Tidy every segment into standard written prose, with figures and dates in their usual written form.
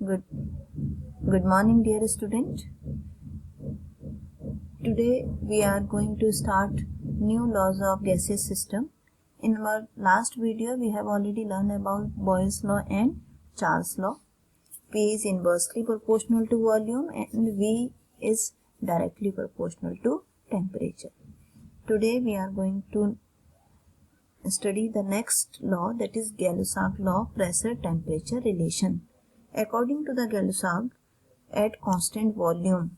Good morning, dear student. Today we are going to start new laws of gaseous system. In our last video we have already learned about Boyle's law and Charles' law. P is inversely proportional to volume and V is directly proportional to temperature. Today we are going to study the next law, that is Gay-Lussac law, pressure temperature relation. According to the Gay-Lussac, at constant volume,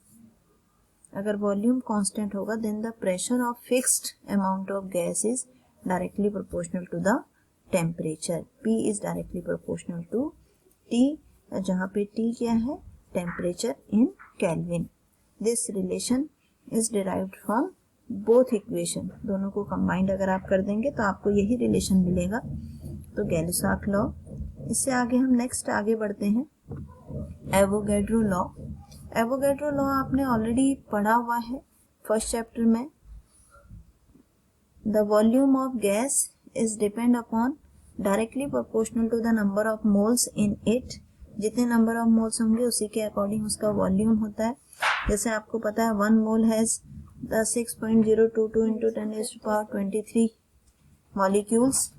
अगर volume constant होगा then the pressure of fixed amount of gas is directly proportional to the temperature. P is directly proportional to T, जहाँ पे T क्या है, temperature in Kelvin. This relation is derived from both equation. दोनों को combined अगर आप कर देंगे तो आपको यही relation मिलेगा. तो Gay-Lussac law. इससे आगे हम नेक्स्ट आगे बढ़ते हैं. Avogadro law. एवोगैड्रो लॉ आपने ऑलरेडी पढ़ा हुआ है फर्स्ट चैप्टर में. The volume of gas is depend upon directly proportional to the number of moles in it. जितने नंबर ऑफ मोल्स होंगे उसी के अकॉर्डिंग उसका वॉल्यूम होता है. जैसे आपको पता है 1 मोल हैज द 6.022 into 10⁻23 मॉलिक्यूल्स.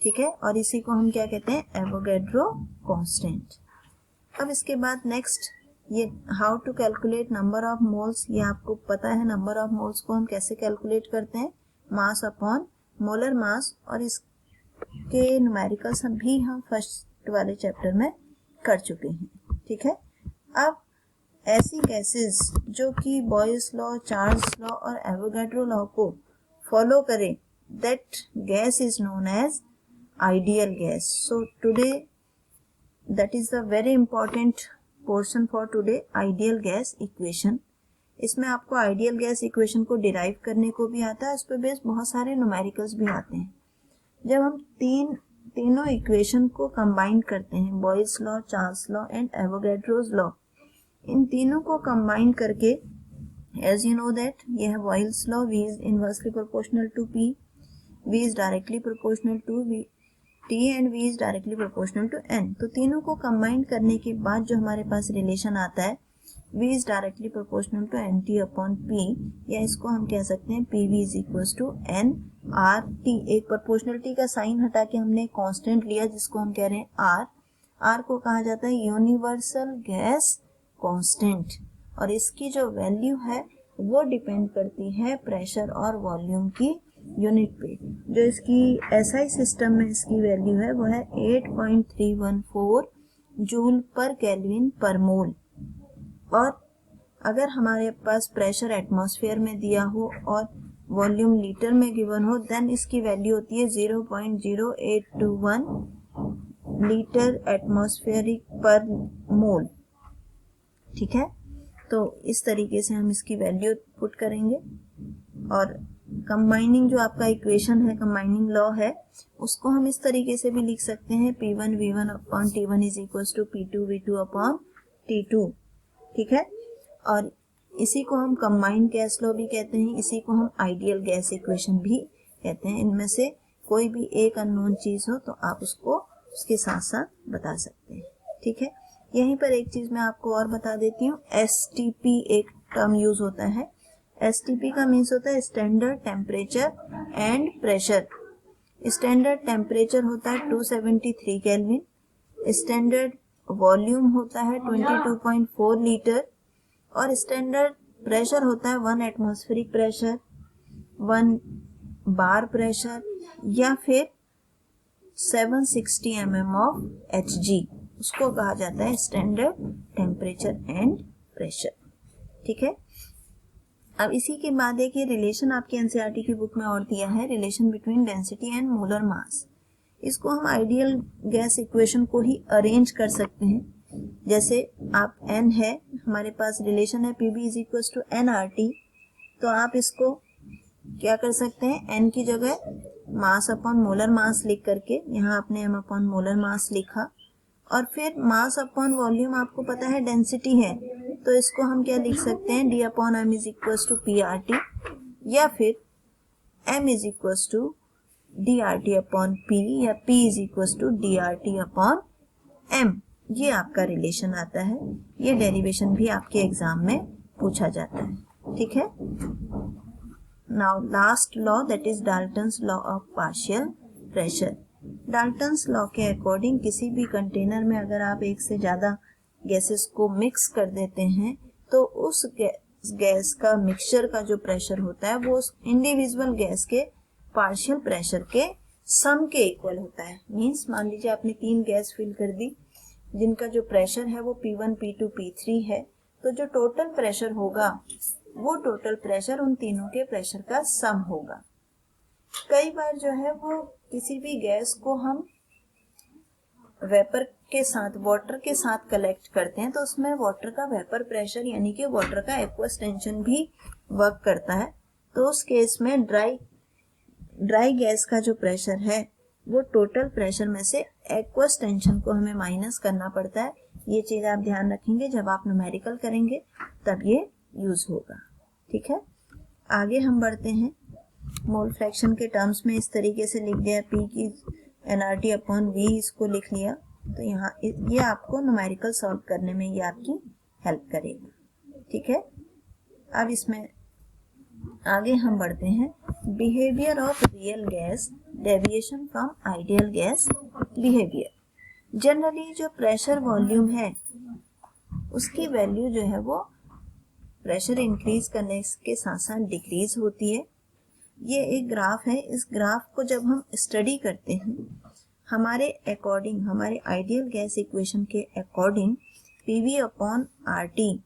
ठीक है, और इसी को हम क्या कहते हैं, एवोगैड्रो कांस्टेंट. अब इसके बाद नेक्स्ट ये how to calculate number of moles. ये आपको पता है नंबर ऑफ मोल्स को हम कैसे कैलकुलेट करते हैं, मास अपॉन मोलर मास, और इसके न्यूमेरिकल्स भी हम फर्स्ट वाले चैप्टर में कर चुके हैं. ठीक है, अब ऐसी गैसेस जो कि बॉयल्स लॉ, चार्ल्स लॉ और एवोगैड्रो लॉ को फॉलो करें, that gas is known as ideal gas. So today that is the very important portion for today, ideal gas equation. इसमें आपको ideal gas equation को derive करने को भी आता है, इस पर बेस बहुत सारे न्यूमेरिकल्स भी आते हैं. जब हम तीनों इक्वेशन को कंबाइन करते हैं, Boyle's law, Charles law and Avogadro's law, इन तीनों को कंबाइन करके, एज यू नो दैट ये है Boyle's law, V is inversely proportional to P, V is directly proportional to T and V is directly proportional to N. तो तीनों को combine करने के बाद जो हमारे पास रिलेशन आता है, V is directly proportional to NT upon P, या इसको हम कह सकते हैं PV is equals to NRT. एक प्रोपोर्शनलिटी का साइन हटा के हमने कांस्टेंट लिया जिसको हम कह रहे हैं R. R को कहा जाता है यूनिवर्सल गैस कांस्टेंट, और इसकी जो वैल्यू है वो डिपेंड करती है प्रेशर और वॉल्यूम की यूनिट पे. जो इसकी SI सिस्टम में इसकी वैल्यू है वो है 8.314 जूल पर केल्विन पर मोल. और अगर हमारे पास प्रेशर एटमॉस्फेयर में दिया हो और वॉल्यूम लीटर में गिवन हो, देन इसकी वैल्यू होती है 0.0821 लीटर एटमॉस्फेरिक पर मोल. ठीक है, तो इस तरीके से हम इसकी वैल्यू पुट करेंगे. और कंबाइनिंग जो आपका इक्वेशन है, कंबाइनिंग लॉ है, उसको हम इस तरीके से भी लिख सकते हैं, P1 V1 upon T1 is equals to P2 V2 upon T2. ठीक है, और इसी को हम कंबाइंड गैस लॉ भी कहते हैं, इसी को हम आइडियल गैस इक्वेशन भी कहते हैं. इनमें से कोई भी एक अननोन चीज हो तो आप उसको उसके साथ साथ बता सकते हैं. ठीक है, यहीं पर एक चीज मैं आपको और बता देती हूँ. STP एक टर्म यूज होता है. STP का मीन्स होता है standard temperature and pressure. Standard temperature होता है 273 केल्विन, स्टैंडर्ड वॉल्यूम होता है 22.4 लीटर, और स्टैंडर्ड प्रेशर होता है 1 एटमॉस्फेरिक प्रेशर, 1 बार प्रेशर, या फिर 760 mm ऑफ Hg. उसको कहा जाता है स्टैंडर्ड टेम्परेचर एंड प्रेशर. ठीक है, अब इसी के बाद एक ये रिलेशन आपकी एनसीईआरटी की बुक में और दिया है, relation between density and molar mass. इसको हम आइडियल गैस इक्वेशन को ही अरेंज कर सकते हैं. जैसे आप N है, हमारे पास रिलेशन है PV is equals to NRT, तो आप इसको क्या कर सकते हैं, N की जगह मास अपॉन मोलर मास लिख करके, यहाँ आपने M अपॉन मोलर मास लिखा, और फिर मास अपॉन वॉल्यूम आपको पता है डेंसिटी है, तो इसको हम क्या लिख सकते हैं, D upon M is equals to PRT, या फिर M is equals to DRT upon P, या P is equals to DRT upon M. ये आपका रिलेशन आता है। ये डेरिवेशन भी आपके एग्जाम में पूछा जाता है, ठीक है। Now last law, that is Dalton's law of partial pressure. Dalton's law के अकॉर्डिंग किसी भी कंटेनर में अगर आप एक से ज्यादा गैसेस को मिक्स कर देते हैं तो उस गैस का मिक्सचर का जो प्रेशर होता है वो उस इंडिविजुअल गैस के पार्शियल प्रेशर के सम के इक्वल होता है। मींस मान लीजिए आपने 3 गैस फिल कर दी जिनका जो प्रेशर है वो P1, P2, P3 है, तो जो टोटल प्रेशर होगा वो टोटल प्रेशर उन तीनों के प्रेशर का सम होगा। कई बार जो है वो किसी भी गैस को हम वेपर के साथ, वाटर के साथ कलेक्ट करते हैं तो उसमें वाटर का वेपर प्रेशर यानी कि वाटर का एक्वस टेंशन भी वर्क करता है। तो उस केस में ड्राई गैस का जो प्रेशर है वो टोटल प्रेशर में से एक्वस टेंशन को हमें माइनस करना पड़ता है। ये चीज आप ध्यान रखेंगे जब आप न्यूमेरिकल करेंगे तब ये यूज होगा, ठीक है। आगे हम बढ़ते हैं। मोल फ्रैक्शन के टर्म्स में इस तरीके से लिख दिया, P की nRT अपॉन V, इसको लिख लिया। तो यहाँ ये आपको न्यूमेरिकल सॉल्व करने में ये आपकी हेल्प करेगा, ठीक है। अब इसमें आगे हम बढ़ते हैं। Behaviour of real gas, deviation from ideal gas behaviour. Generally जो प्रेशर वॉल्यूम है उसकी वैल्यू जो है वो प्रेशर इंक्रीज करने के साथ साथ डिक्रीज होती है। ये एक ग्राफ है, इस ग्राफ को जब हम स्टडी करते हैं हमारे अकॉर्डिंग, हमारे आइडियल गैस इक्वेशन के अकॉर्डिंग PV अपॉन RT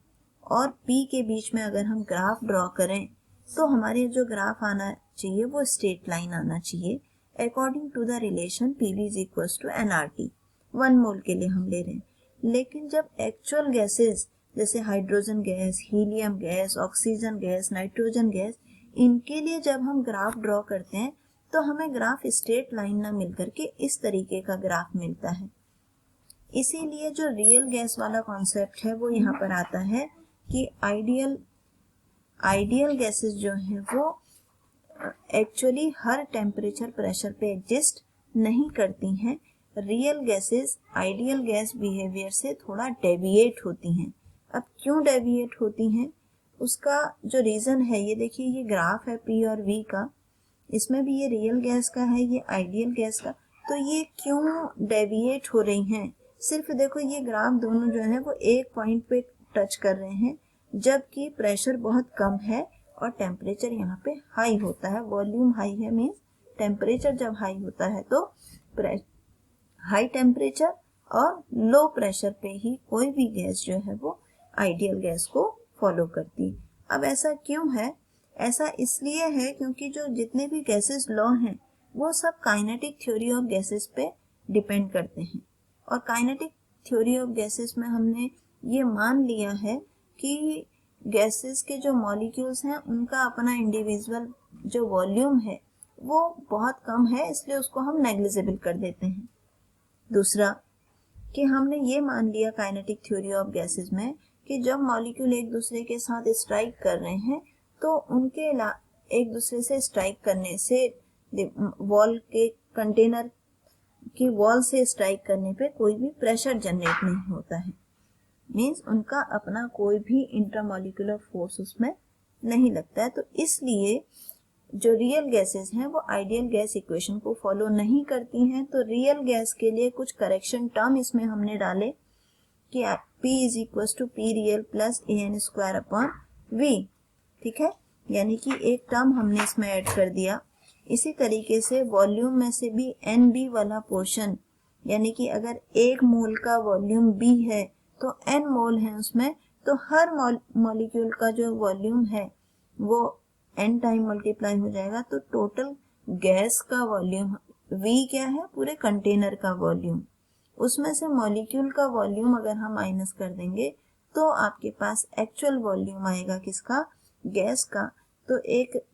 और P के बीच में अगर हम ग्राफ ड्रॉ करें तो हमारे जो ग्राफ आना चाहिए वो स्ट्रेट लाइन आना चाहिए according to the relation PV is equal to nRT। 1 mole के लिए हम ले रहे हैं, लेकिन जब एक्चुअल गैसेस जैसे hydrogen gas, helium gas, oxygen gas, nitrogen gas, इनके लिए जब हम ग्राफ ड्रॉ करते हैं तो हमें ग्राफ स्ट्रेट लाइन ना मिलकर के इस तरीके का ग्राफ मिलता है। इसीलिए जो रियल गैस वाला कॉन्सेप्ट है वो यहाँ पर आता है कि आइडियल गैसेस जो है वो एक्चुअली हर टेम्परेचर प्रेशर पे एग्जिस्ट नहीं करती हैं। Real gases ideal gas behaviour से थोड़ा डेविएट होती हैं। अब क्यों डेविएट होती हैं उसका जो रीजन है, ये देखिए ये ग्राफ है P और V का, इसमें भी ये रियल गैस का है, ये आइडियल गैस का। तो ये क्यों डेविएट हो रही हैं? सिर्फ देखो ये ग्राफ दोनों जो है वो एक पॉइंट पे टच कर रहे हैं जबकि प्रेशर बहुत कम है और टेम्परेचर यहाँ पे हाई होता है। वॉल्यूम हाई है मीन्स टेम्परेचर जब हाई होता है तो हाई टेम्परेचर और लो प्रेशर पे ही कोई भी गैस जो है वो आइडियल गैस को फॉलो करती है। अब ऐसा क्यों है? ऐसा इसलिए है क्योंकि जो जितने भी गैसेस लॉ हैं वो सब काइनेटिक थ्योरी ऑफ गैसेस पे डिपेंड करते हैं। और काइनेटिक थ्योरी ऑफ गैसेस में हमने ये मान लिया है कि गैसेस के जो मॉलिक्यूल्स हैं उनका अपना इंडिविजुअल जो वॉल्यूम है वो बहुत कम है, इसलिए उसको हम नेग्लिजिबल कर देते हैं। दूसरा कि हमने ये मान लिया काइनेटिक थ्योरी ऑफ गैसेस में कि जब मॉलिक्यूल एक दूसरे के साथ स्ट्राइक कर रहे हैं तो उनके एक दूसरे से स्ट्राइक करने से वॉल के कंटेनर की वॉल से स्ट्राइक करने पे कोई भी प्रेशर जनरेट नहीं होता है। मींस उनका अपना कोई भी इंट्रामॉलिक्यूलर फोर्स उसमें नहीं लगता है। तो इसलिए जो रियल गैसेस हैं वो आइडियल गैस इक्वेशन को फॉलो नहीं करती हैं। तो रियल गैस के लिए कुछ करेक्शन टर्म इसमें हमने डाले कि P is equal to P real plus AN square upon V, ठीक है, यानी कि एक टर्म हमने इसमें ऐड कर दिया। इसी तरीके से वॉल्यूम में से भी NB वाला पोर्शन, यानी कि अगर 1 मोल का वॉल्यूम B है तो N मोल है उसमें, तो हर मॉलिक्यूल का जो वॉल्यूम है वो N टाइम मल्टीप्लाई हो जाएगा। तो टोटल गैस का वॉल्यूम V क्या है? पूरे कंटेनर का वॉल्यूम। उसमें से मॉलिक्यूल का वॉल्यूम अगर हम माइनस कर देंगे तो आपके पास एक्चुअल वॉल्यूम आएगा किसका? गैस का। तो एक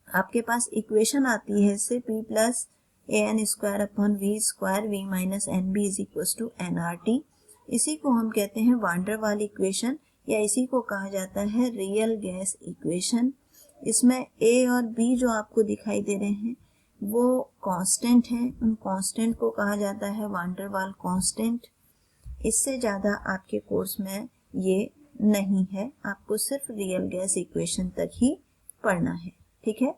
आपके पास इक्वेशन आती है इससे P plus AN square upon V square V minus NB is equal to nRT। इसी को हम कहते हैं वान डेर वाल इक्वेशन, या इसी को कहा जाता है रियल गैस इक्वेशन। इसमें A और B जो आपको दिखाई दे रहे हैं वो कांस्टेंट हैं, उन कांस्टेंट को कहा जाता है वान डेर वाल कांस्टेंट। इससे ज़्यादा आपके कोर्स में ये नहीं है, आपको सिर्फ रियल गैस इक्वेशन तक ही पढ़ना है, ठीक है।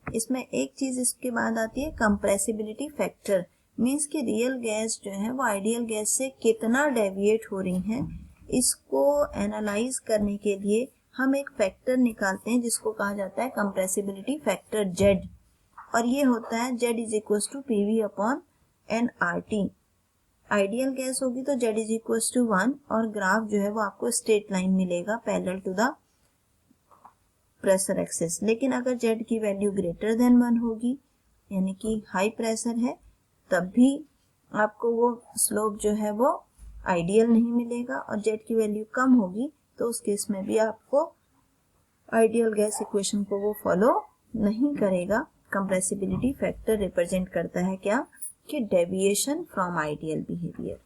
इसमें एक चीज इसके बाद आती है कंप्रेसिबिलिटी फैक्टर, मीन्स कि रियल गैस जो है वो आइडियल गैस से कितना डेविएट हो रही है, इसको एनालाइज करने के लिए हम एक फैक्टर निकालते हैं जिसको कहा जाता है कंप्रेसिबिलिटी फैक्टर जेड, और ये होता है Z is equal to PV upon N R T. Ideal gas होगी तो जेड इज इक्वल टू 1 और ग्राफ जो है वो आपको स्ट्रेट लाइन मिलेगा parallel to the pressure axis. लेकिन अगर जेड की वैल्यू ग्रेटर देन 1 होगी, यानी कि हाई प्रेशर है, तब भी आपको वो स्लोप जो है वो आइडियल नहीं मिलेगा, और जेड की वैल्यू कम होगी तो उस केस में भी आपको आइडियल गैस इक्वेशन को वो फॉलो नहीं करेगा। कंप्रेसिबिलिटी फैक्टर रिप्रेजेंट करता है क्या, कि डेविएशन फ्रॉम आइडियल बिहेवियर,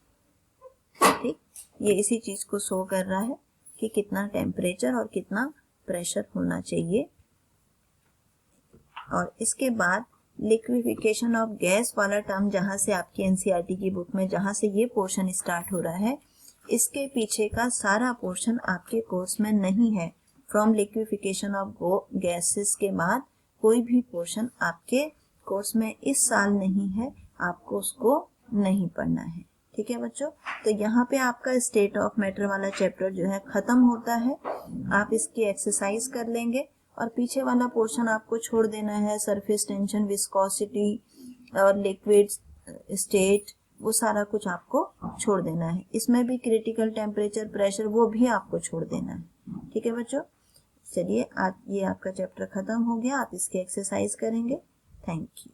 ठीक। ये इसी चीज को शो कर रहा है कि कितना टेम्परेचर और कितना प्रेशर होना चाहिए। और इसके बाद लिक्विफिकेशन ऑफ गैस वाला टर्म जहां से आपकी एनसीईआरटी की बुक में जहां से ये पोर्शन स्टार्ट हो रहा है, इसके पीछे का सारा पोर्शन आपके कोर्स में नहीं है। फ्रॉम लिक्विफिकेशन ऑफ गैसेस के बाद कोई भी पोर्शन आपके कोर्स में इस साल नहीं है, आपको उसको नहीं पढ़ना है, ठीक है बच्चों। तो यहाँ पे आपका स्टेट ऑफ मैटर वाला चैप्टर जो है खत्म होता है। आप इसकी एक्सरसाइज कर लेंगे और पीछे वाला पोर्शन आपको छोड़ देना है, सरफेस टेंशन, विस्कोसिटी और लिक्विड स्टेट, वो सारा कुछ आपको छोड़ देना है। इसमें भी क्रिटिकल टेम्परेचर, प्रेशर, वो भी आपको छोड़ देना है, ठीक है बच्चों। चलिए आज ये आपका चैप्टर खत्म हो गया, आप इसकी एक्सरसाइज करेंगे। Thank you.